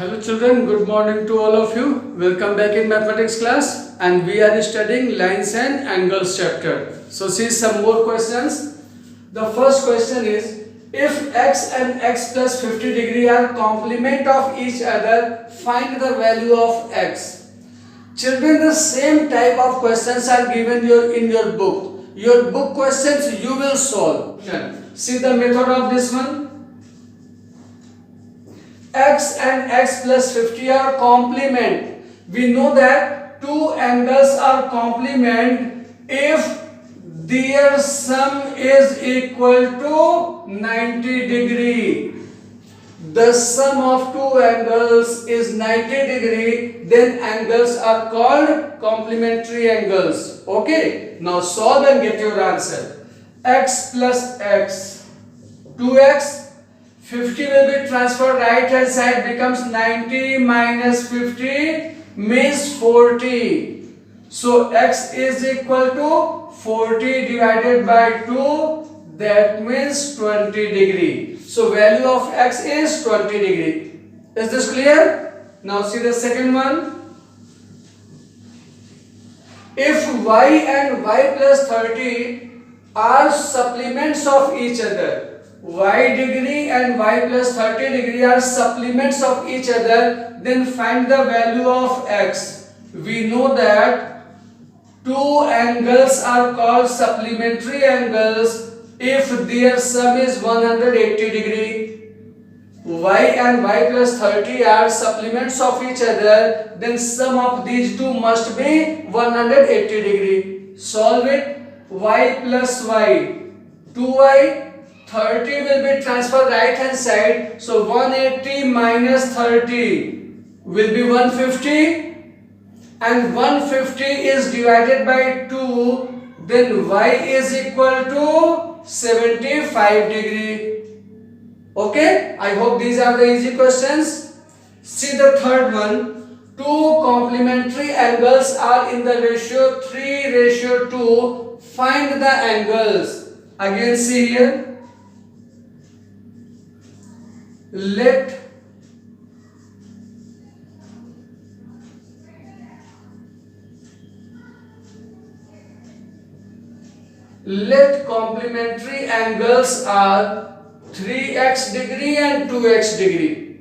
Hello children, good morning to all of you. Welcome back in mathematics class and we are studying lines and angles chapter. So see some more questions. The first question is, if x and x plus 50 degree are complement of each other, find the value of x. Children, the same type of questions are given in your book. Your book questions you will solve. See the method of this one. X and x plus 50 are complement. We know that two angles are complement if their sum is equal to 90 degree. The sum of two angles is 90 degree, then angles are called complementary angles. Okay, now solve and get your answer. X plus x, 2x, 50 will be transferred right hand side, becomes 90 minus 50 means 40. So x is equal to 40 divided by 2, that means 20 degree. So value of x is 20 degree. Is this clear? Now see the second one. If y and y plus 30 are supplements of each other, y degree and y plus 30 degree are supplements of each other, then find the value of x. We know that two angles are called supplementary angles if their sum is 180 degree. Y and y plus 30 are supplements of each other, then sum of these two must be 180 degree. Solve it. Y plus y, 2y, 30 will be transferred right hand side, so 180 minus 30 will be 150, and 150 is divided by 2, then y is equal to 75 degree. Okay, I hope these are the easy questions. See the third one. Two complementary angles are in the ratio 3:2. Find the angles. Again see here. Let complementary angles are 3x degree and 2x degree.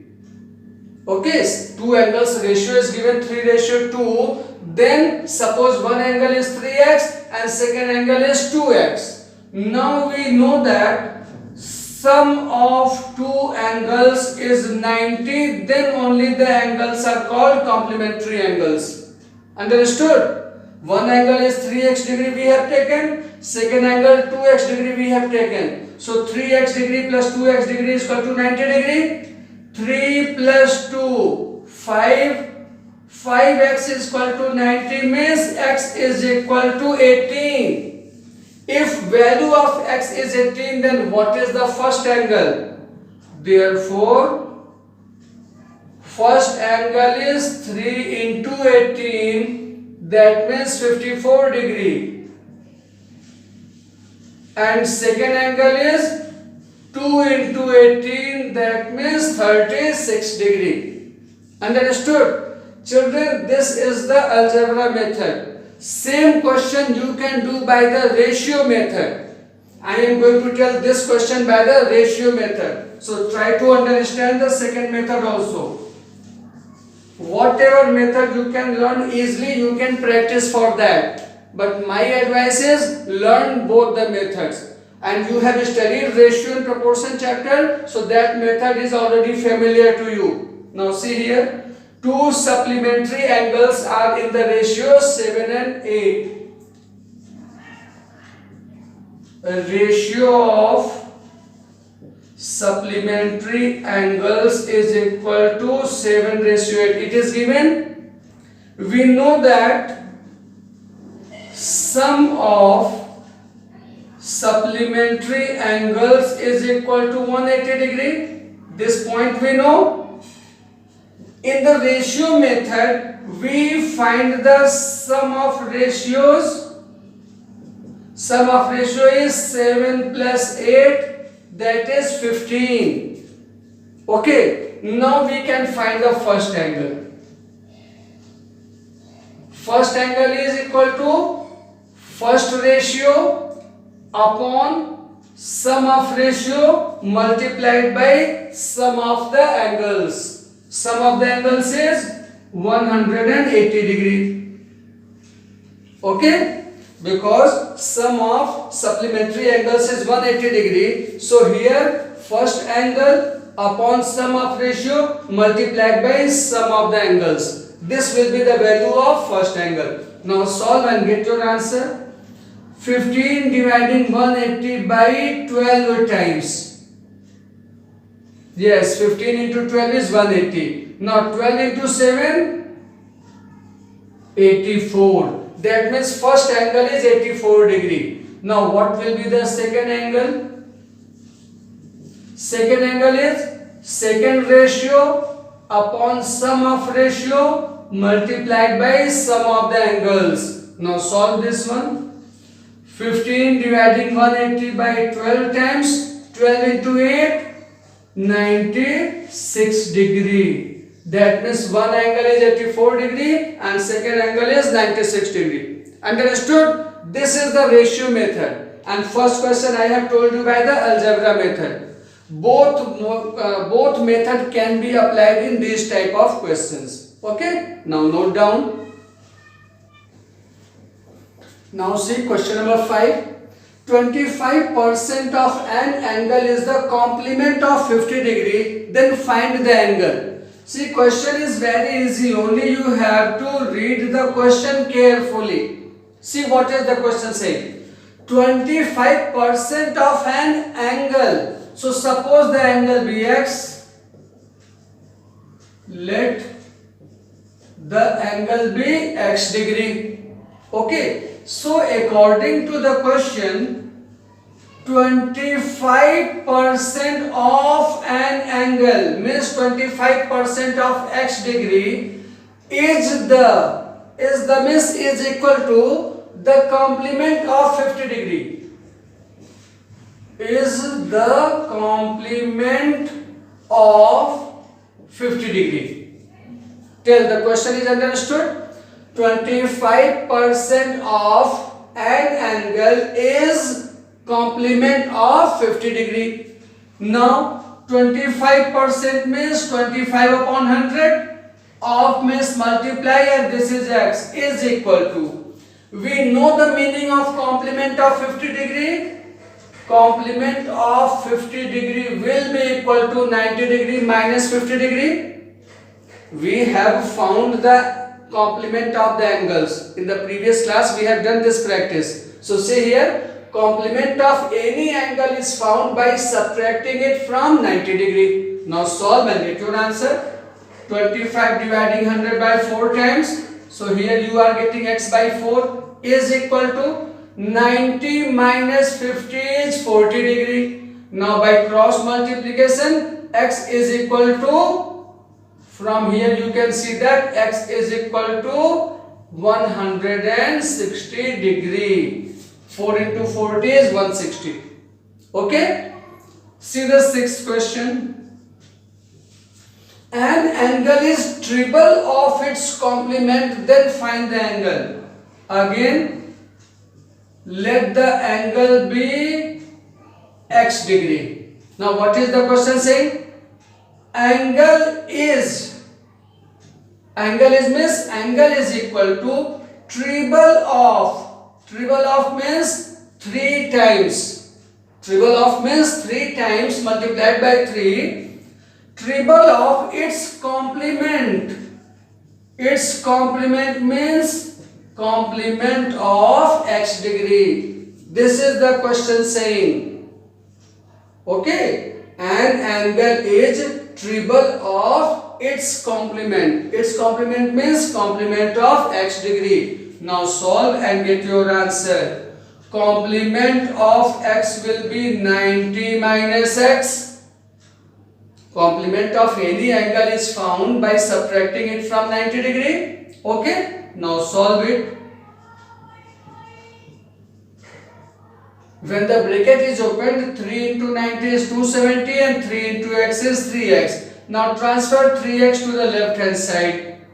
Okay, two angles ratio is given 3:2. Then suppose one angle is 3x and second angle is 2x. Now we know that sum of two angles is 90, then only the angles are called complementary angles. Understood? One angle is 3x degree we have taken, second angle 2x degree we have taken. So 3x degree plus 2x degree is equal to 90 degree. 3 plus 2, 5. 5x is equal to 90 means x is equal to 18. If value of x is 18, then what is the first angle? Therefore, first angle is 3 into 18, that means 54 degree. And second angle is 2 into 18, that means 36 degree. Understood? Children, this is the algebra method. Same question you can do by the ratio method. I am going to tell this question by the ratio method. So try to understand the second method also. Whatever method you can learn easily, you can practice for that. But my advice is learn both the methods. And you have studied ratio and proportion chapter, so that method is already familiar to you. Now see here. Two supplementary angles are in the ratio 7 and 8. A ratio of supplementary angles is equal to 7:8. It is given. We know that sum of supplementary angles is equal to 180 degree. This point we know. In the ratio method, we find the sum of ratios. Sum of ratio is 7 plus 8, that is 15. Okay, now we can find the first angle. First angle is equal to first ratio upon sum of ratio multiplied by sum of the angles. Sum of the angles is 180 degree. Okay? Because sum of supplementary angles is 180 degree. So here first angle upon sum of ratio multiplied by sum of the angles. This will be the value of first angle. Now solve and get your answer. 15 dividing 180 by 12 times. Yes, 15 into 12 is 180. Now 12 into 7, 84. That means first angle is 84 degree. Now what will be the second angle? Second angle is second ratio upon sum of ratio multiplied by sum of the angles. Now solve this one. 15 dividing 180 by 12 times 12 into 8, 96 degree. That means one angle is 84 degree and second angle is 96 degree. Understood? This is the ratio method. And first question I have told you by the algebra method. Both method can be applied in these type of questions. Okay? Now note down. Now see question number 5. 25% of an angle is the complement of 50 degree. Then find the angle. See, question is very easy. Only you have to read the question carefully. See what is the question saying. 25% of an angle. So suppose the angle be x. Let the angle be x degree. Okay. So according to the question, 25% of an angle means 25% of x degree is equal to the complement of 50 degree. Is the complement of 50 degree. Till the question is understood. 25% of an angle is complement of 50 degree. Now 25% means 25 upon 100. Of means multiply and this is x is equal to. We know the meaning of complement of 50 degree. Complement of 50 degree will be equal to 90 degree minus 50 degree. We have found the complement of the angles. In the previous class we have done this practice. So say here, complement of any angle is found by subtracting it from 90 degree. Now solve and get your answer. 25 dividing 100 by 4 times. So here you are getting x by 4 is equal to 90 minus 50 is 40 degree. Now by cross multiplication x is equal to, from here you can see that x is equal to 160 degree. 4 into 40 is 160. Okay? See the sixth question. An angle is triple of its complement, then find the angle. Again, let the angle be x degree. Now what is the question saying? Angle is equal to triple of means 3 times. Triple of means 3 times multiplied by 3. Triple of its complement. Its complement means complement of x degree. This is the question saying. Okay. An angle is triple of its complement. Its complement means complement of x degree. Now solve and get your answer. Complement of x will be 90 minus x. Complement of any angle is found by subtracting it from 90 degree. Okay. Now solve it. When the bracket is opened, 3 into 90 is 270 and 3 into x is 3x. Now transfer 3x to the left hand side.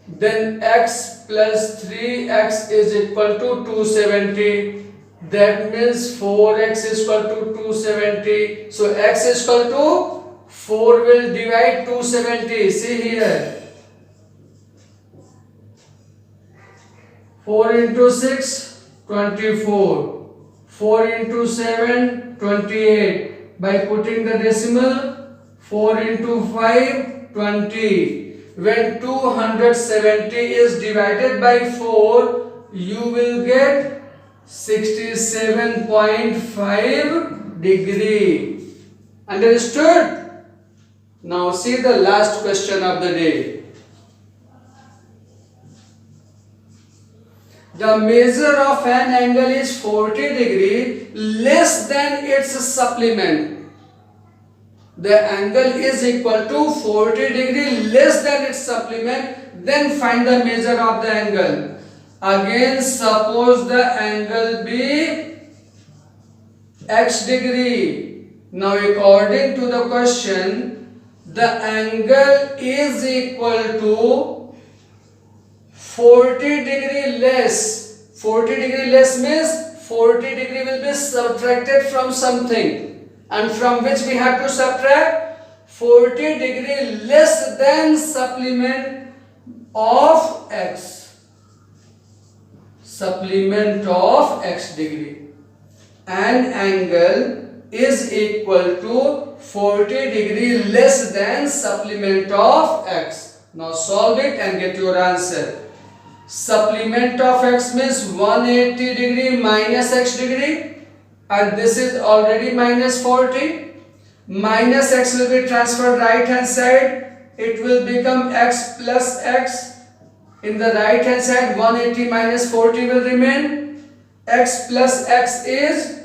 Then x plus 3x is equal to 270. That means 4x is equal to 270. So x is equal to 4 will divide 270. See here. 4 into 6, 24. 4 into 7, 28. By putting the decimal, 4 into 5, 20. When 270 is divided by 4, you will get 67.5 degree. Understood? Now see the last question of the day. The measure of an angle is 40 degree less than its supplement. The angle is equal to 40 degree less than its supplement. Then find the measure of the angle. Again, suppose the angle be x degree. Now according to the question, the angle is equal to 40 degree less. 40 degree less means 40 degree will be subtracted from something. And from which we have to subtract 40 degree less than supplement of x. Supplement of x degree. An angle is equal to 40 degree less than supplement of x. Now solve it and get your answer. Supplement of x means 180 degree minus x degree. And this is already minus 40. Minus x will be transferred right hand side. It will become x plus x. In the right hand side, 180 minus 40 will remain. X plus x is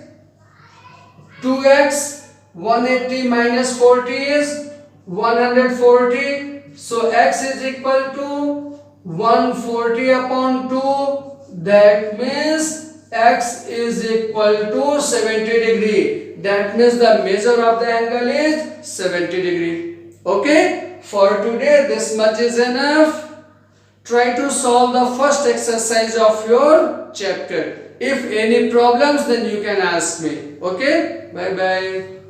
2x. 180 minus 40 is 140. So x is equal to 140 upon 2. That means x is equal to 70 degree. That means the measure of the angle is 70 degree. Okay? For today this much is enough. Try to solve the first exercise of your chapter. If any problems, then you can ask me. Okay? Bye bye.